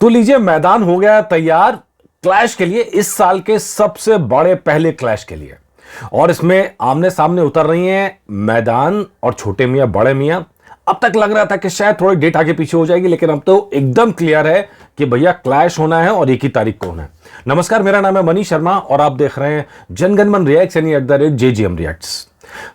तो लीजिए, मैदान हो गया तैयार क्लैश के लिए, इस साल के सबसे बड़े पहले क्लैश के लिए। और इसमें आमने सामने उतर रही हैं मैदान और छोटे मियां बड़े मियां। अब तक लग रहा था कि शायद थोड़ी डेट आगे पीछे हो जाएगी, लेकिन अब तो एकदम क्लियर है कि भैया क्लैश होना है और एक ही तारीख को होना है। नमस्कार, मेरा नाम है मनीष शर्मा और आप देख रहे हैं जनगणमन रिएक्ट्स यानी @JGM रिएक्ट्स।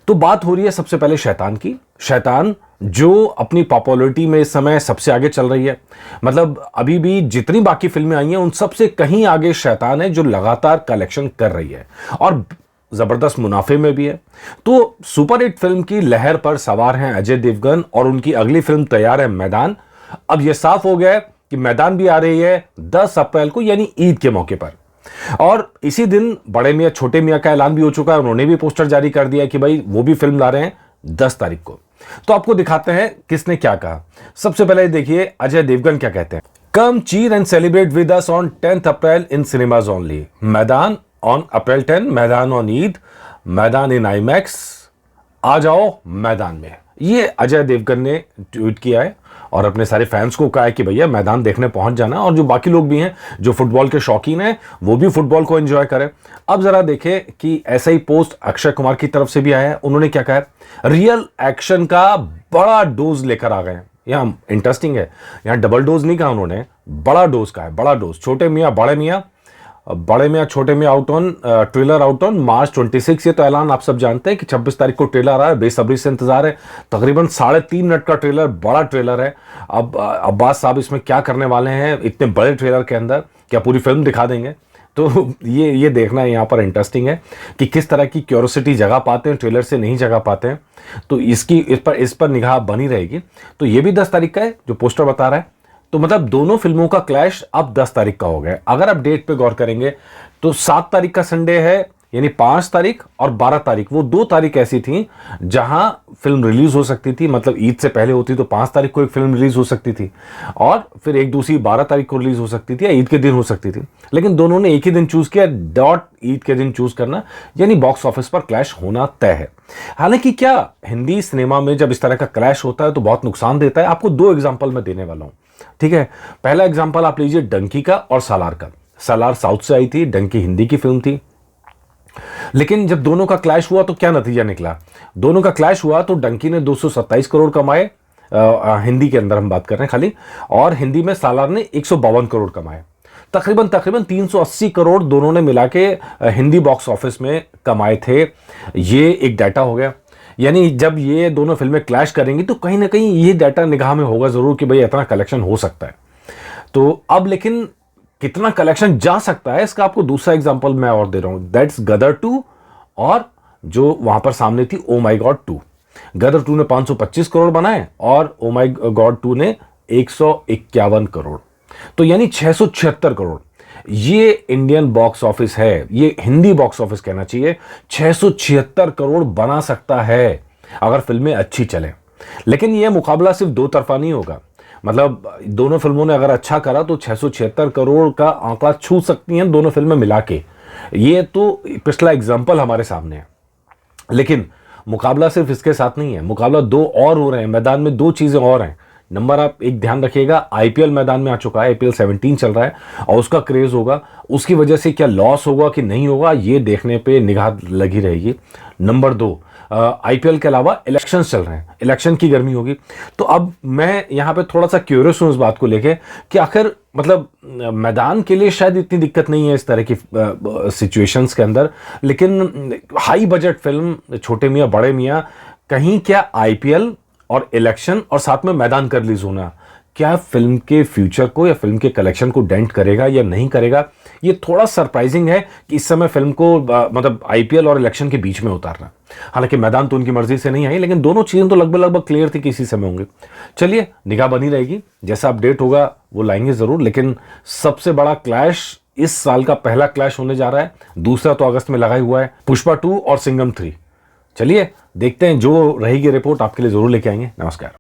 तो बात हो रही है सबसे पहले शैतान की। शैतान जो अपनी पॉपुलैरिटी में इस समय सबसे आगे चल रही है। मतलब अभी भी जितनी बाकी फिल्में आई हैं उन सबसे कहीं आगे शैतान है, जो लगातार कलेक्शन कर रही है और जबरदस्त मुनाफे में भी है। तो सुपरहिट फिल्म की लहर पर सवार हैं अजय देवगन और उनकी अगली फिल्म तैयार है मैदान। अब यह साफ हो गया है कि मैदान भी आ रही है 10 अप्रैल को, यानी ईद के मौके पर। और इसी दिन बड़े मियां छोटे मियां का ऐलान भी हो चुका है। उन्होंने भी पोस्टर जारी कर दिया कि भाई वो भी फिल्म ला रहे हैं 10 तारीख को। तो आपको दिखाते हैं किसने क्या कहा। सबसे पहले देखिए अजय देवगन क्या कहते हैं। कम चीर and celebrate with us on 10th April in cinemas only. मैदान ऑन अप्रैल 10, मैदान ऑन ईद, मैदान इन आईमैक्स। आ जाओ मैदान में। ये अजय देवगन ने ट्वीट किया है और अपने सारे फैंस को कहा है कि भैया मैदान देखने पहुंच जाना। और जो बाकी लोग भी हैं जो फुटबॉल के शौकीन हैं वो भी फुटबॉल को एंजॉय करें। अब जरा देखें कि ऐसा ही पोस्ट अक्षय कुमार की तरफ से भी आया है। उन्होंने क्या कहा है, रियल एक्शन का बड़ा डोज लेकर आ गए हैं। यहाँ इंटरेस्टिंग है, यहाँ डबल डोज नहीं कहा उन्होंने, बड़ा डोज का है, बड़ा डोज। छोटे मियाँ बड़े मियाँ, बड़े मियाँ छोटे मियाँ out on trailer out on March 26। ये तो ऐलान आप सब जानते हैं कि 26 तारीख को ट्रेलर आ रहा है। बेसब्री से इंतजार है। तकरीबन 3.5 मिनट का ट्रेलर, बड़ा ट्रेलर है। अब अब्बास साहब इसमें क्या करने वाले हैं इतने बड़े ट्रेलर के अंदर, क्या पूरी फिल्म दिखा देंगे? तो ये देखना है यहाँ पर इंटरेस्टिंग है कि किस तरह की क्यूरोसिटी जगा पाते हैं, ट्रेलर से नहीं जगा पाते हैं। तो इस पर निगाह बनी रहेगी। तो ये भी 10 तारीख का है जो पोस्टर बता रहा है। तो मतलब दोनों फिल्मों का क्लैश अब 10 तारीख का हो गया। अगर आप डेट पे गौर करेंगे तो 7 तारीख का संडे है, यानी 5 तारीख और 12 तारीख, वो 2 तारीख ऐसी थी जहां फिल्म रिलीज हो सकती थी। मतलब ईद से पहले होती तो 5 तारीख को एक फिल्म रिलीज हो सकती थी और फिर एक दूसरी 12 तारीख को रिलीज हो सकती थी या ईद के दिन हो सकती थी। लेकिन दोनों ने एक ही दिन चूज किया, ईद के दिन चूज करना, यानी बॉक्स ऑफिस पर क्लैश होना तय है। हालांकि क्या हिंदी सिनेमा में जब इस तरह का क्लैश होता है तो बहुत नुकसान देता है। आपको 2 एग्जाम्पल मैं देने वाला हूं, ठीक है। पहला एग्जांपल आप लीजिए डंकी का और सालार का। सालार साउथ से आई थी, डंकी हिंदी की फिल्म थी। लेकिन जब दोनों का क्लैश हुआ तो क्या नतीजा निकला? दोनों का क्लैश हुआ तो डंकी ने 227 करोड़ कमाए, हिंदी के अंदर हम बात कर रहे हैं खाली, और हिंदी में सालार ने 152 करोड़ कमाए। तकरीबन 380 करोड़ दोनों ने मिला के हिंदी बॉक्स ऑफिस में कमाए थे। ये एक डाटा हो गया। यानी जब ये दोनों फिल्में क्लैश करेंगी तो कहीं ना कहीं ये डाटा निगाह में होगा जरूर कि भाई इतना कलेक्शन हो सकता है। तो अब लेकिन कितना कलेक्शन जा सकता है, इसका आपको दूसरा एग्जांपल मैं और दे रहा हूं। दैट्स गदर 2 और जो वहां पर सामने थी ओ माई गॉड 2। गदर 2 ने 525 करोड़ बनाए और ओ माई गॉड 2 ने 151 करोड़। तो यानी 676 करोड़। ये इंडियन बॉक्स ऑफिस है, ये हिंदी बॉक्स ऑफिस कहना चाहिए। 676 करोड़ बना सकता है अगर फिल्में अच्छी चलें। लेकिन यह मुकाबला सिर्फ 2 तरफा नहीं होगा। मतलब दोनों फिल्मों ने अगर अच्छा करा तो 676 करोड़ का आंकड़ा छू सकती हैं दोनों फिल्में मिला के। ये तो पिछला एग्जाम्पल हमारे सामने है। लेकिन मुकाबला सिर्फ इसके साथ नहीं है, मुकाबला 2 और हो रहे हैं। मैदान में 2 चीजें और हैं। नंबर आप एक ध्यान रखिएगा, आईपीएल मैदान में आ चुका है, आईपीएल 17 चल रहा है और उसका क्रेज होगा। उसकी वजह से क्या लॉस होगा कि नहीं होगा, ये देखने पे निगाह लगी रहेगी। नंबर 2, आईपीएल के अलावा इलेक्शंस चल रहे हैं, इलेक्शन की गर्मी होगी। तो अब मैं यहाँ पे थोड़ा सा क्यूरियस हूँ इस बात को लेके कि आखिर मतलब मैदान के लिए शायद इतनी दिक्कत नहीं है इस तरह की सिचुएशंस के अंदर, लेकिन हाई बजट फिल्म छोटे मियाँ बड़े मियाँ, कहीं क्या आईपीएल और इलेक्शन और साथ में मैदान का रिलीज होना क्या फिल्म के फ्यूचर को या फिल्म के कलेक्शन को डेंट करेगा या नहीं करेगा? ये थोड़ा सरप्राइजिंग है कि इस समय फिल्म को मतलब आईपीएल और इलेक्शन के बीच में उतारना। हालांकि मैदान तो उनकी मर्जी से नहीं आई, लेकिन दोनों चीजें तो लगभग क्लियर थी कि इसी समय होंगे। चलिए, निगाह बनी रहेगी, जैसा अपडेट होगा वो लाएंगे जरूर। लेकिन सबसे बड़ा क्लैश इस साल का पहला क्लैश होने जा रहा है। दूसरा तो अगस्त में लगा ही हुआ है, पुष्पा 2 और सिंघम 3। चलिए देखते हैं, जो रहेगी रिपोर्ट आपके लिए जरूर लेके आएंगे। नमस्कार।